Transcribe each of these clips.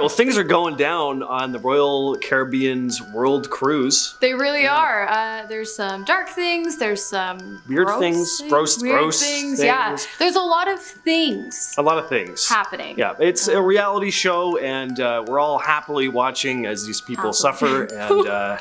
well, things are going down on the Royal Caribbean's World Cruise. They really are. There's some dark things, there's some Weird gross things, gross things. Yeah, there's a lot of things. A lot of things Happening. Yeah, it's a reality show, and we're all happily watching as these people suffer. And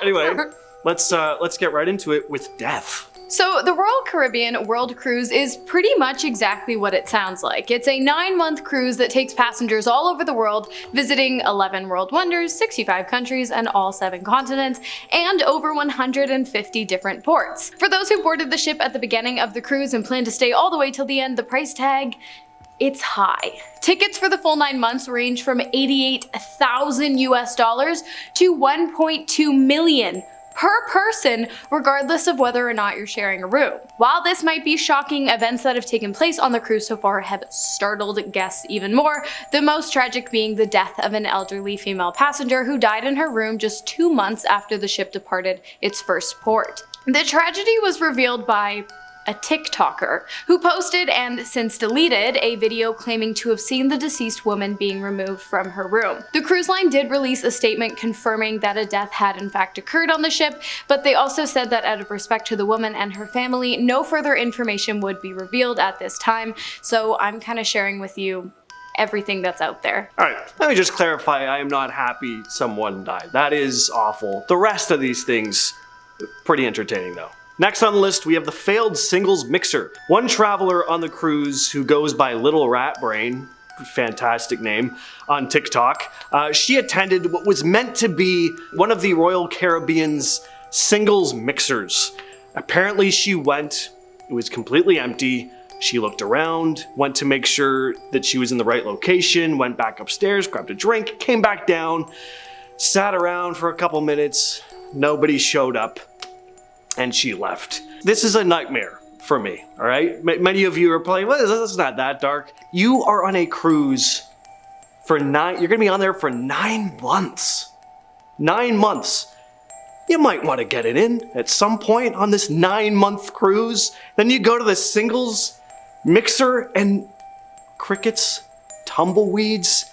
anyway, let's get right into it with death. So the Royal Caribbean World Cruise is pretty much exactly what it sounds like. It's a 9-month cruise that takes passengers all over the world, visiting 11 world wonders, 65 countries, and all 7 continents, and over 150 different ports. For those who boarded the ship at the beginning of the cruise and plan to stay all the way till the end, the price tag, it's high. Tickets for the full 9 months range from $88,000 US to $1.2 million per person, regardless of whether or not you're sharing a room. While this might be shocking, events that have taken place on the cruise so far have startled guests even more, the most tragic being the death of an elderly female passenger who died in her room just 2 months after the ship departed its first port. The tragedy was revealed by a TikToker, who posted and since deleted a video claiming to have seen the deceased woman being removed from her room. The cruise line did release a statement confirming that a death had in fact occurred on the ship, but they also said that out of respect to the woman and her family, no further information would be revealed at this time, so I'm kind of sharing with you everything that's out there. Alright, let me just clarify, I am not happy someone died. That is awful. The rest of these things, pretty entertaining though. Next on the list, we have the failed singles mixer. One traveler on the cruise who goes by Little Rat Brain, fantastic name, on TikTok, she attended what was meant to be one of the Royal Caribbean's singles mixers. Apparently she went, it was completely empty. She looked around, went to make sure that she was in the right location, went back upstairs, grabbed a drink, came back down, sat around for a couple minutes, nobody showed up, and she left. This is a nightmare for me, all right? Many of you are playing, well, this is not that dark. You are on a cruise for you're gonna be on there for 9 months. 9 months. You might want to get it in at some point on this 9-month cruise. Then you go to the singles mixer and crickets, tumbleweeds.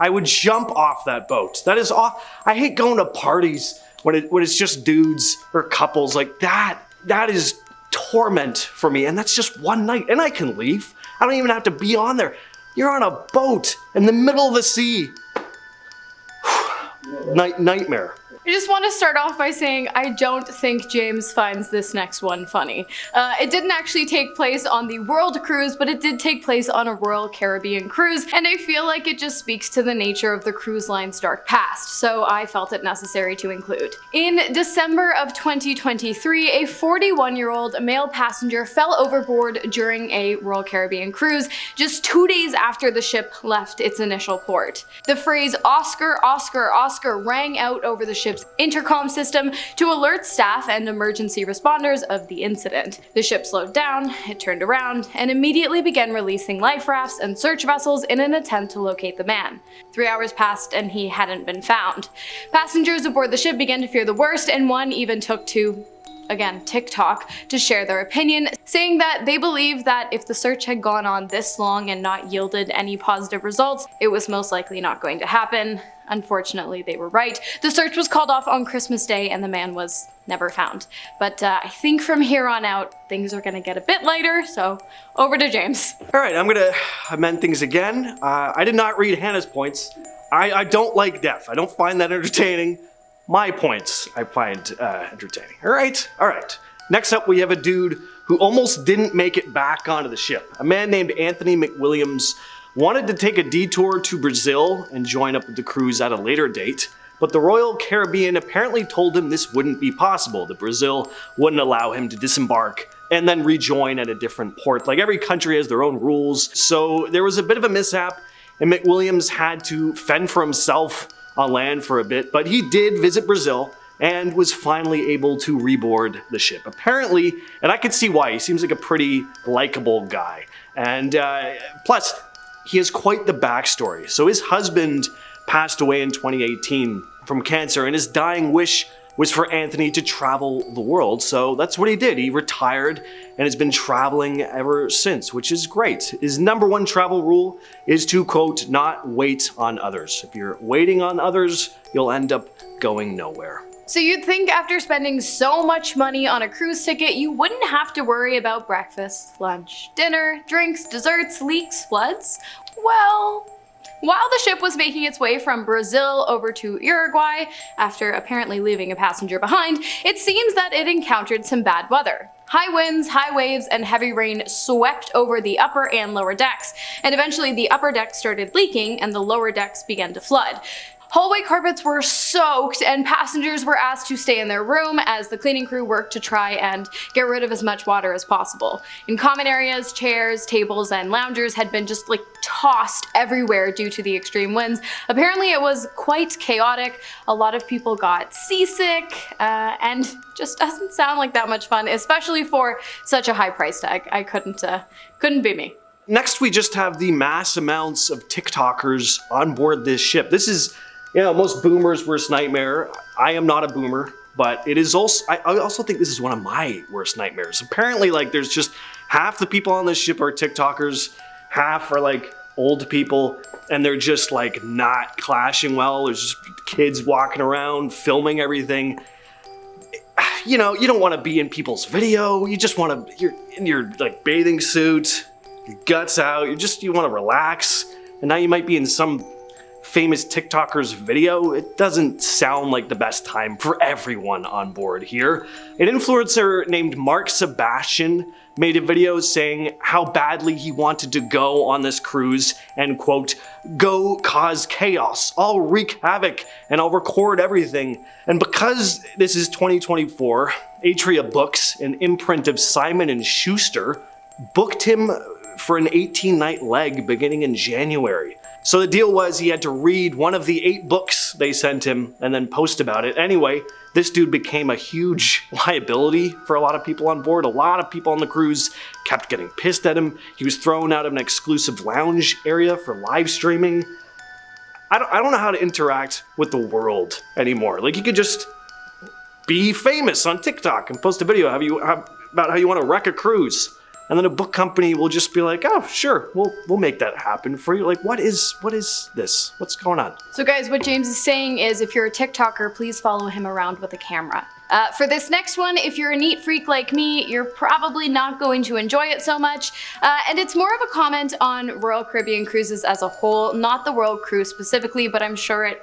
I would jump off that boat. That is off. I hate going to parties when it's just dudes or couples like that. That is torment for me, and that's just one night, and I can leave. I don't even have to be on there. You're on a boat in the middle of the sea. Nightmare. I just want to start off by saying I don't think James finds this next one funny. It didn't actually take place on the World Cruise, but it did take place on a Royal Caribbean cruise, and I feel like it just speaks to the nature of the cruise line's dark past, so I felt it necessary to include. In December of 2023, a 41-year-old male passenger fell overboard during a Royal Caribbean cruise just 2 days after the ship left its initial port. The phrase "Oscar, Oscar, Oscar" rang out over the ship's intercom system to alert staff and emergency responders of the incident. The ship slowed down, it turned around, and immediately began releasing life rafts and search vessels in an attempt to locate the man. 3 hours passed and he hadn't been found. Passengers aboard the ship began to fear the worst, and one even took to, again, TikTok, to share their opinion, saying that they believe that if the search had gone on this long and not yielded any positive results, it was most likely not going to happen. Unfortunately, they were right. The search was called off on Christmas Day and the man was never found. But I think from here on out, things are gonna get a bit lighter, so over to James. All right, I'm gonna amend things again. I did not read Hannah's points. I don't like death. I don't find that entertaining. My points I find entertaining. All right. Next up, we have a dude who almost didn't make it back onto the ship. A man named Anthony McWilliams wanted to take a detour to Brazil and join up with the cruise at a later date, but the Royal Caribbean apparently told him this wouldn't be possible, that Brazil wouldn't allow him to disembark and then rejoin at a different port. Like, every country has their own rules, so there was a bit of a mishap, and McWilliams had to fend for himself on land for a bit, but he did visit Brazil and was finally able to reboard the ship. Apparently, and I could see why, he seems like a pretty likable guy. And plus, he has quite the backstory. So his husband passed away in 2018 from cancer, and his dying wish was for Anthony to travel the world, so that's what he did. He retired and has been traveling ever since, which is great. His number one travel rule is to, quote, not wait on others. If you're waiting on others, you'll end up going nowhere. So you'd think after spending so much money on a cruise ticket, you wouldn't have to worry about breakfast, lunch, dinner, drinks, desserts, leaks, floods? Well, while the ship was making its way from Brazil over to Uruguay, after apparently leaving a passenger behind, it seems that it encountered some bad weather. High winds, high waves, and heavy rain swept over the upper and lower decks, and eventually the upper decks started leaking and the lower decks began to flood. Hallway carpets were soaked and passengers were asked to stay in their room as the cleaning crew worked to try and get rid of as much water as possible. In common areas, chairs, tables, and loungers had been just tossed everywhere due to the extreme winds. Apparently it was quite chaotic, a lot of people got seasick, and just doesn't sound like that much fun, especially for such a high price tag. I couldn't be me. Next, we just have the mass amounts of TikTokers on board this ship. This is, most boomers' worst nightmare. I am not a boomer, but it is also, I also think this is one of my worst nightmares. Apparently, there's just half the people on this ship are TikTokers, half are old people, and they're just not clashing well. There's just kids walking around, filming everything. You don't want to be in people's video. You just want to, you're in your bathing suit, your guts out, you want to relax, and now you might be in some famous TikToker's video. It doesn't sound like the best time for everyone on board here. An influencer named Mark Sebastian made a video saying how badly he wanted to go on this cruise and, quote, go cause chaos. I'll wreak havoc and I'll record everything. And because this is 2024, Atria Books, an imprint of Simon & Schuster, booked him for an 18-night leg beginning in January. So the deal was he had to read one of the 8 books they sent him and then post about it. Anyway, this dude became a huge liability for a lot of people on board. A lot of people on the cruise kept getting pissed at him. He was thrown out of an exclusive lounge area for live streaming. I don't know how to interact with the world anymore. You could just be famous on TikTok and post a video about how you want to wreck a cruise. And then a book company will just be like, oh, sure, we'll make that happen for you. What is this? What's going on? So guys, what James is saying is if you're a TikToker, please follow him around with a camera. For this next one, if you're a neat freak like me, you're probably not going to enjoy it so much. And it's more of a comment on Royal Caribbean cruises as a whole, not the World Cruise specifically, but I'm sure it,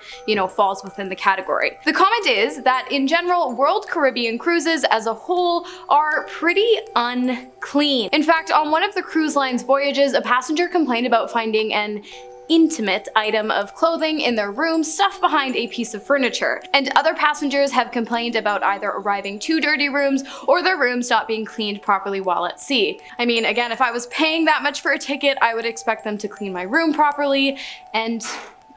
falls within the category. The comment is that in general, World Caribbean cruises as a whole are pretty unclean. In fact, on one of the cruise line's voyages, a passenger complained about finding an intimate item of clothing in their room stuffed behind a piece of furniture. And other passengers have complained about either arriving to dirty rooms or their rooms not being cleaned properly while at sea. I mean, again, if I was paying that much for a ticket, I would expect them to clean my room properly and,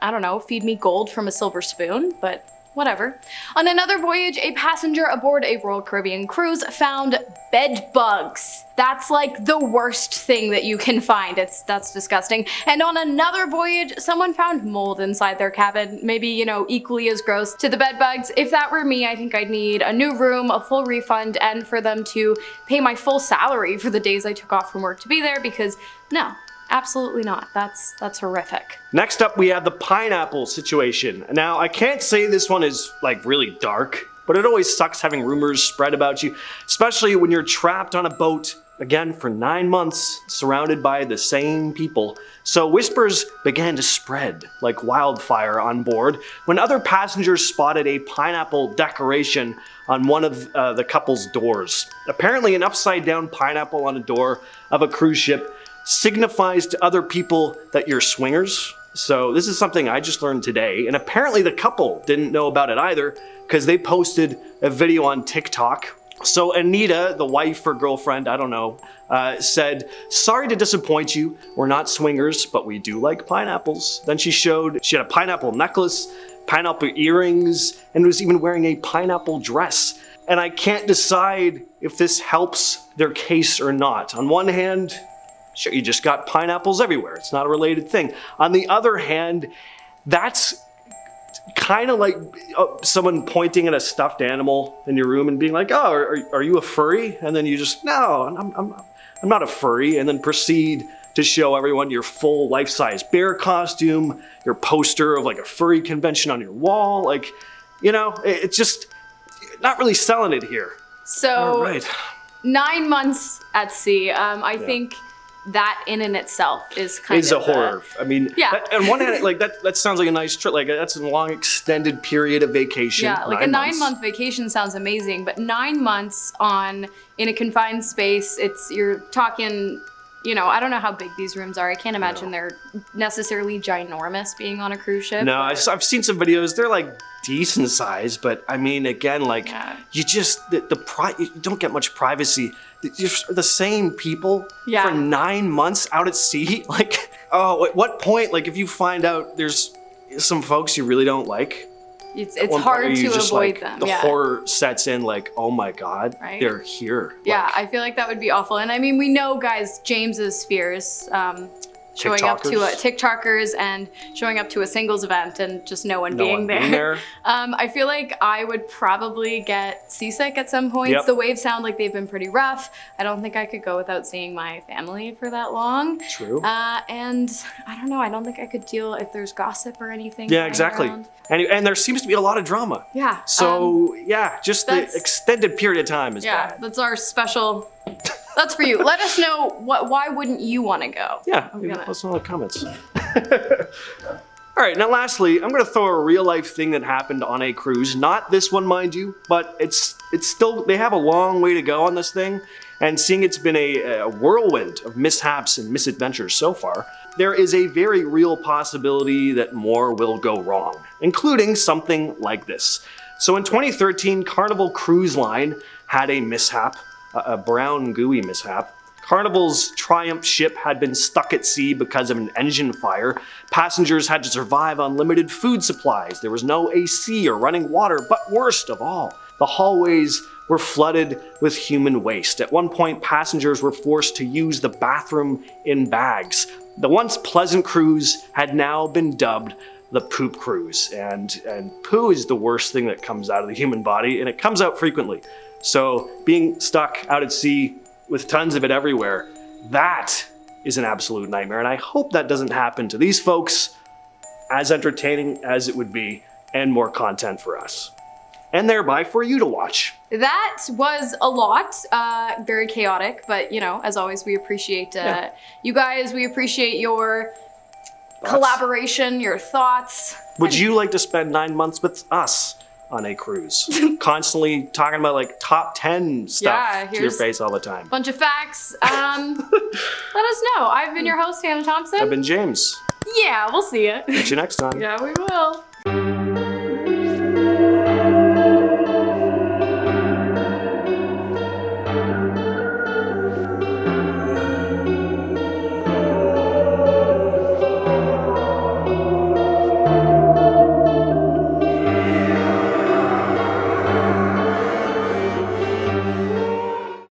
I don't know, feed me gold from a silver spoon, but whatever. On another voyage, a passenger aboard a Royal Caribbean cruise found bed bugs. That's the worst thing that you can find. That's disgusting. And on another voyage, someone found mold inside their cabin, maybe, equally as gross to the bed bugs. If that were me, I think I'd need a new room, a full refund, and for them to pay my full salary for the days I took off from work to be there, because no. Absolutely not. That's horrific. Next up, we have the pineapple situation. Now, I can't say this one is really dark, but it always sucks having rumors spread about you, especially when you're trapped on a boat, again, for 9 months, surrounded by the same people. So whispers began to spread like wildfire on board when other passengers spotted a pineapple decoration on one of the couple's doors. Apparently, an upside-down pineapple on a door of a cruise ship signifies to other people that you're swingers. So this is something I just learned today, and apparently the couple didn't know about it either because they posted a video on TikTok. So Anita, the wife or girlfriend, I don't know, said, sorry to disappoint you, we're not swingers, but we do like pineapples. Then she had a pineapple necklace, pineapple earrings, and was even wearing a pineapple dress. And I can't decide if this helps their case or not. On one hand, sure, you just got pineapples everywhere. It's not a related thing. On the other hand, that's kind of like someone pointing at a stuffed animal in your room and being like, "Oh, are you a furry?" And then you just, "No, I'm not a furry," and then proceed to show everyone your full life-size bear costume, your poster of like a furry convention on your wall. Like, it's just not really selling it here. So, all right. 9 months at sea. I think that in and itself is kind of a horror. I mean, yeah. On one hand, like that sounds like a nice trip. Like that's a long extended period of vacation. Yeah, like a 9-month vacation sounds amazing, but 9 months in a confined space, you're talking. I don't know how big these rooms are. I can't imagine they're necessarily ginormous being on a cruise ship. No, I've seen some videos. They're like decent size, but I mean, again, like you just you don't get much privacy. You're the same people for 9 months out at sea. Like, at what point? Like, if you find out there's some folks you really don't like. It's hard to avoid them. The horror sets in, like, oh my God, they're here. Yeah, I feel like that would be awful. And I mean, we know, guys, James's fears, showing up to TikTokers and showing up to a singles event and just no one being there. I feel like I would probably get seasick at some points. The waves sound like they've been pretty rough. I don't think I could go without seeing my family for that long. True. And I don't know. I don't think I could deal if there's gossip or anything. Yeah, exactly. And there seems to be a lot of drama. Yeah. So just the extended period of time is bad. Yeah, that's our special. That's for you. Let us know why wouldn't you want to go? Yeah, let us know in the comments. All right, now lastly, I'm going to throw a real life thing that happened on a cruise. Not this one, mind you, but it's still, they have a long way to go on this thing. And seeing it's been a whirlwind of mishaps and misadventures so far, there is a very real possibility that more will go wrong, including something like this. So in 2013, Carnival Cruise Line had a mishap, a brown gooey mishap. Carnival's Triumph ship had been stuck at sea because of an engine fire. Passengers had to survive on limited food supplies. There was no AC or running water, but worst of all, the hallways were flooded with human waste. At one point, passengers were forced to use the bathroom in bags. The once pleasant cruise had now been dubbed the poop cruise. And poo is the worst thing that comes out of the human body, and it comes out frequently. So being stuck out at sea with tons of it everywhere, that is an absolute nightmare. And I hope that doesn't happen to these folks, as entertaining as it would be, and more content for us. And thereby for you to watch. That was a lot, very chaotic, but as always, we appreciate you guys. We appreciate your collaboration, your thoughts. Would you like to spend 9 months with us on a cruise? Constantly talking about like top 10 stuff to your face all the time. Bunch of facts. Let us know. I've been your host, Hannah Thompson. I've been James. Yeah, we'll see you. Catch you next time. Yeah, we will.